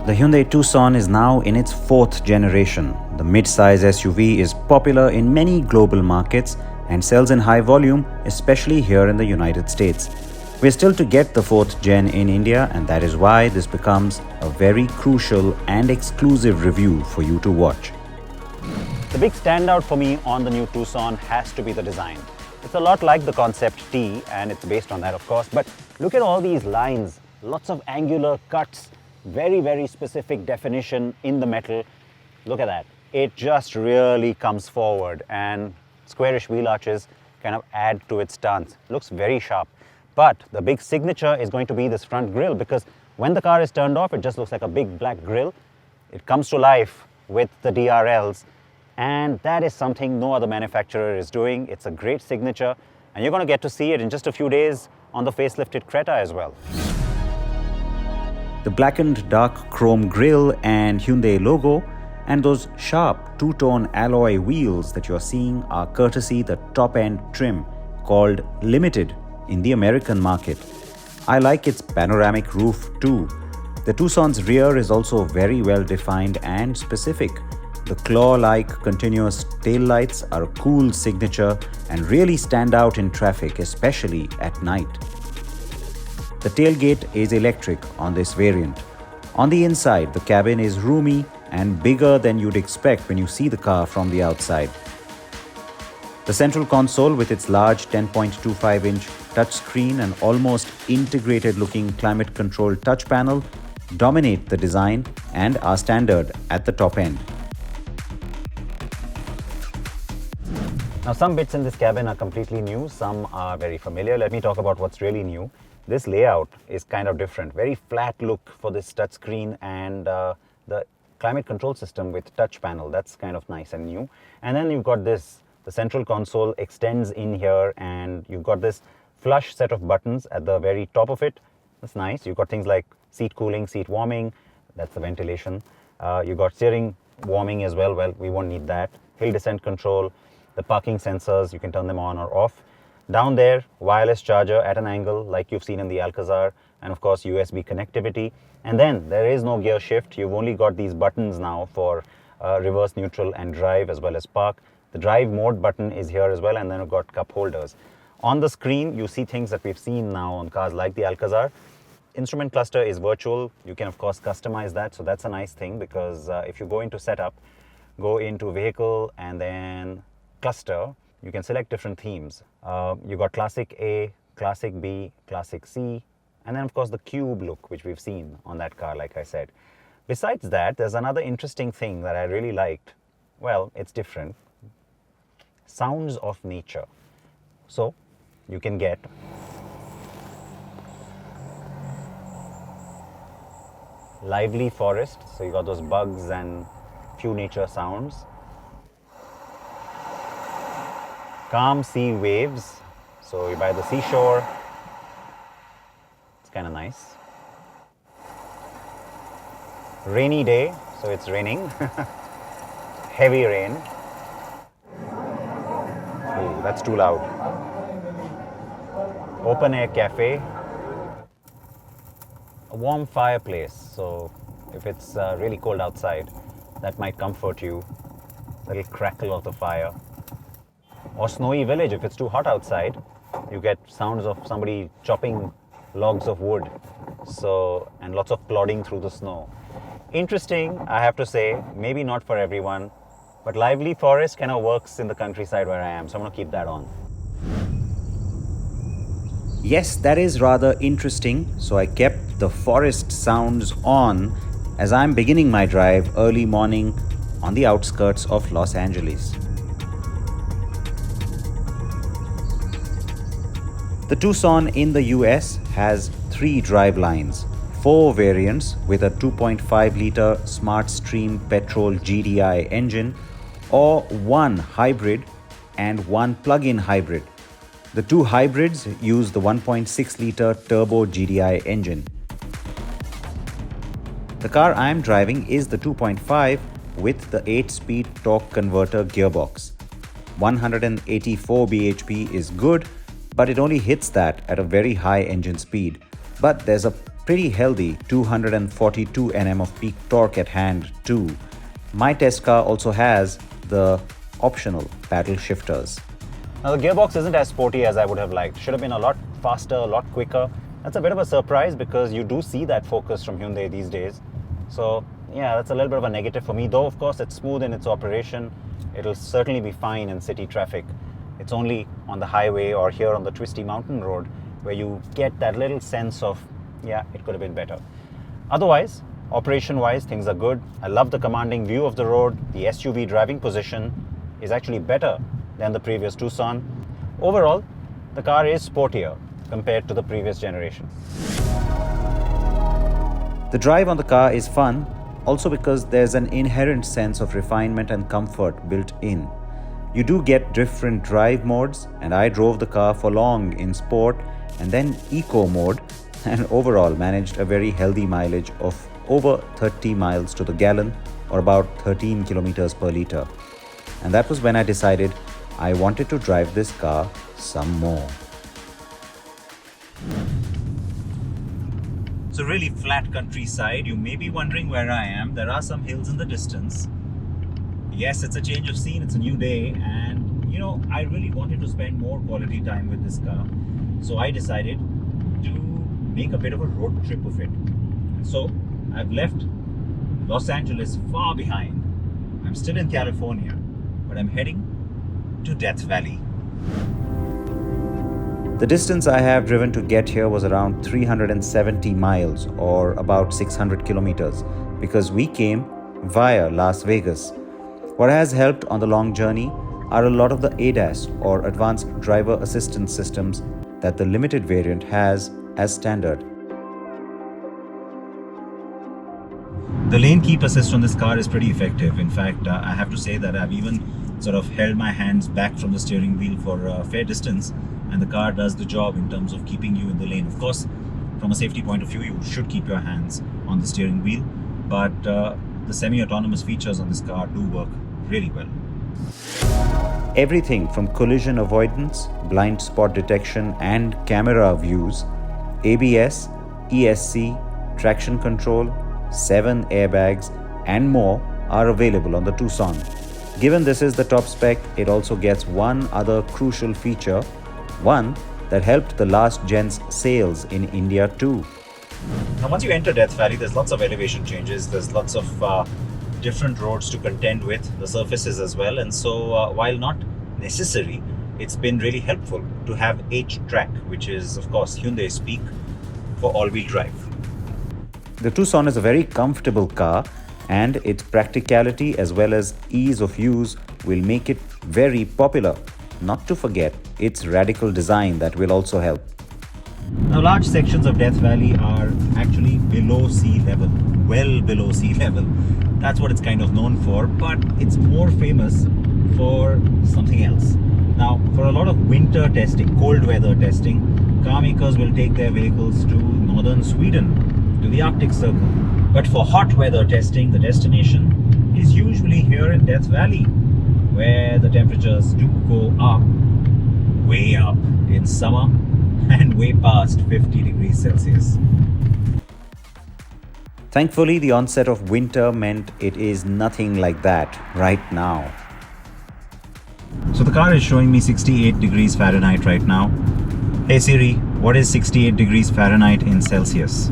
The Hyundai Tucson is now in its fourth generation. The mid-size SUV is popular in many global markets and sells in high volume, especially here in the United States. We're still to get the fourth gen in India, and that is why this becomes a very crucial and exclusive review for you to watch. The big standout for me on the new Tucson has to be the design. It's a lot like the Concept T, and it's based on that, of course, but look at all these lines, lots of angular cuts, very specific definition in the metal. Look at that. It just really comes forward, and squarish wheel arches kind of add to its stance. Looks very sharp. But the big signature is going to be this front grille, because when the car is turned off, it just looks like a big black grille. It comes to life with the DRLs, and that is something no other manufacturer is doing. It's a great signature, and you're going to get to see it in just a few days on the facelifted Creta as well. The blackened dark chrome grille and Hyundai logo and those sharp two-tone alloy wheels that you're seeing are courtesy the top-end trim called Limited in the American market. I like its panoramic roof too. The Tucson's rear is also very well defined and specific. The claw-like continuous taillights are a cool signature and really stand out in traffic, especially at night. The tailgate is electric on this variant. On the inside, the cabin is roomy and bigger than you'd expect when you see the car from the outside. The central console with its large 10.25-inch touchscreen and almost integrated-looking climate-controlled touch panel dominate the design and are standard at the top end. Now, some bits in this cabin are completely new, some are very familiar. Let me talk about what's really new. This layout is kind of different, very flat look for this touchscreen, and the climate control system with touch panel, that's kind of nice and new. And then you've got this, the central console extends in here, and you've got this flush set of buttons at the very top of it. That's nice. You've got things like seat cooling, seat warming, that's the ventilation. You've got steering warming as well, we won't need that. Hill descent control, the parking sensors, you can turn them on or off. Down there, wireless charger at an angle like you've seen in the Alcazar, and of course USB connectivity. And then there is no gear shift. You've only got these buttons now for reverse, neutral and drive, as well as park. The drive mode button is here as well, and then we've got cup holders. On the screen, you see things that we've seen now on cars like the Alcazar. Instrument cluster is virtual. You can of course customize that, so that's a nice thing, because if you go into setup, go into vehicle and then cluster, you can select different themes. You've got Classic A, Classic B, Classic C, and then of course the cube look, which we've seen on that car, like I said. Besides that, there's another interesting thing that I really liked. Well, it's different. Sounds of nature. So you can get lively forest, so you got those bugs and few nature sounds. Calm sea waves, so you're by the seashore. It's kind of nice. Rainy day, so it's raining. Heavy rain. Ooh, that's too loud. Open air cafe. A warm fireplace, so if it's really cold outside, that might comfort you. A little crackle of the fire. Or snowy village, if it's too hot outside, you get sounds of somebody chopping logs of wood, so, and lots of plodding through the snow. Interesting, I have to say, maybe not for everyone, but lively forest kind of works in the countryside where I am, so I'm going to keep that on. Yes, that is rather interesting, so I kept the forest sounds on as I'm beginning my drive early morning on the outskirts of Los Angeles. The Tucson in the US has 3 drive lines, 4 variants with a 2.5-litre Smart-Stream petrol GDI engine, or 1 hybrid and 1 plug-in hybrid. The 2 hybrids use the 1.6-litre turbo GDI engine. The car I am driving is the 2.5 with the 8-speed torque converter gearbox. 184 bhp is good, but it only hits that at a very high engine speed. But there's a pretty healthy 242 Nm of peak torque at hand too. My test car also has the optional paddle shifters. Now the gearbox isn't as sporty as I would have liked. Should have been a lot faster, a lot quicker. That's a bit of a surprise because you do see that focus from Hyundai these days. So yeah, that's a little bit of a negative for me, though of course it's smooth in its operation. It'll certainly be fine in city traffic. It's only on the highway or here on the twisty mountain road where you get that little sense of, yeah, it could have been better. Otherwise, operation-wise, things are good. I love the commanding view of the road. The SUV driving position is actually better than the previous Tucson. Overall, the car is sportier compared to the previous generation. The drive on the car is fun, also because there's an inherent sense of refinement and comfort built in. You do get different drive modes, and I drove the car for long in sport and then eco mode, and overall managed a very healthy mileage of over 30 miles to the gallon, or about 13 kilometers per liter. And that was when I decided I wanted to drive this car some more. So really flat countryside. You may be wondering where I am. There are some hills in the distance. Yes, it's a change of scene, it's a new day, and I really wanted to spend more quality time with this car. So I decided to make a bit of a road trip of it. So I've left Los Angeles far behind. I'm still in California, but I'm heading to Death Valley. The distance I have driven to get here was around 370 miles or about 600 kilometers because we came via Las Vegas. What has helped on the long journey are a lot of the ADAS or advanced driver assistance systems that the limited variant has as standard. The lane keep assist on this car is pretty effective. In fact, I have to say that I've even sort of held my hands back from the steering wheel for a fair distance, and the car does the job in terms of keeping you in the lane. Of course, from a safety point of view, you should keep your hands on the steering wheel, but the semi-autonomous features on this car do work really well. Everything from collision avoidance, blind spot detection and camera views, ABS, ESC, traction control, 7 airbags and more are available on the Tucson. Given this is the top spec, it also gets one other crucial feature, one that helped the last gen's sales in India too. Now once you enter Death Valley, there's lots of elevation changes, there's lots of different roads to contend with, the surfaces as well, and so while not necessary, it's been really helpful to have H-Track, which is of course Hyundai speak for all-wheel drive. The Tucson is a very comfortable car, and its practicality as well as ease of use will make it very popular. Not to forget its radical design that will also help. Now large sections of Death Valley are actually below sea level, well below sea level. That's what it's kind of known for, but it's more famous for something else. Now for a lot of winter testing, cold weather testing, car makers will take their vehicles to northern Sweden, to the Arctic Circle. But for hot weather testing, the destination is usually here in Death Valley, where the temperatures do go up, way up in summer and way past 50 degrees Celsius. Thankfully, the onset of winter meant it is nothing like that right now. So the car is showing me 68 degrees Fahrenheit right now. Hey Siri, what is 68 degrees Fahrenheit in Celsius?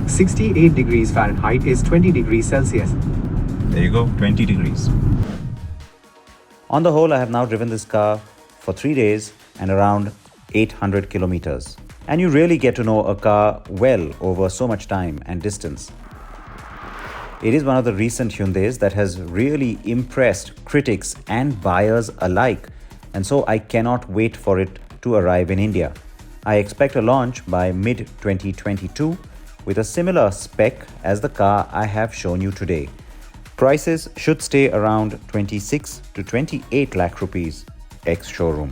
68 degrees Fahrenheit is 20 degrees Celsius. There you go, 20 degrees. On the whole, I have now driven this car for 3 days and around 800 kilometers. And you really get to know a car well over so much time and distance. It is one of the recent Hyundais that has really impressed critics and buyers alike, and so I cannot wait for it to arrive in India. I expect a launch by mid-2022 with a similar spec as the car I have shown you today. Prices should stay around 26 to 28 lakh rupees ex-showroom.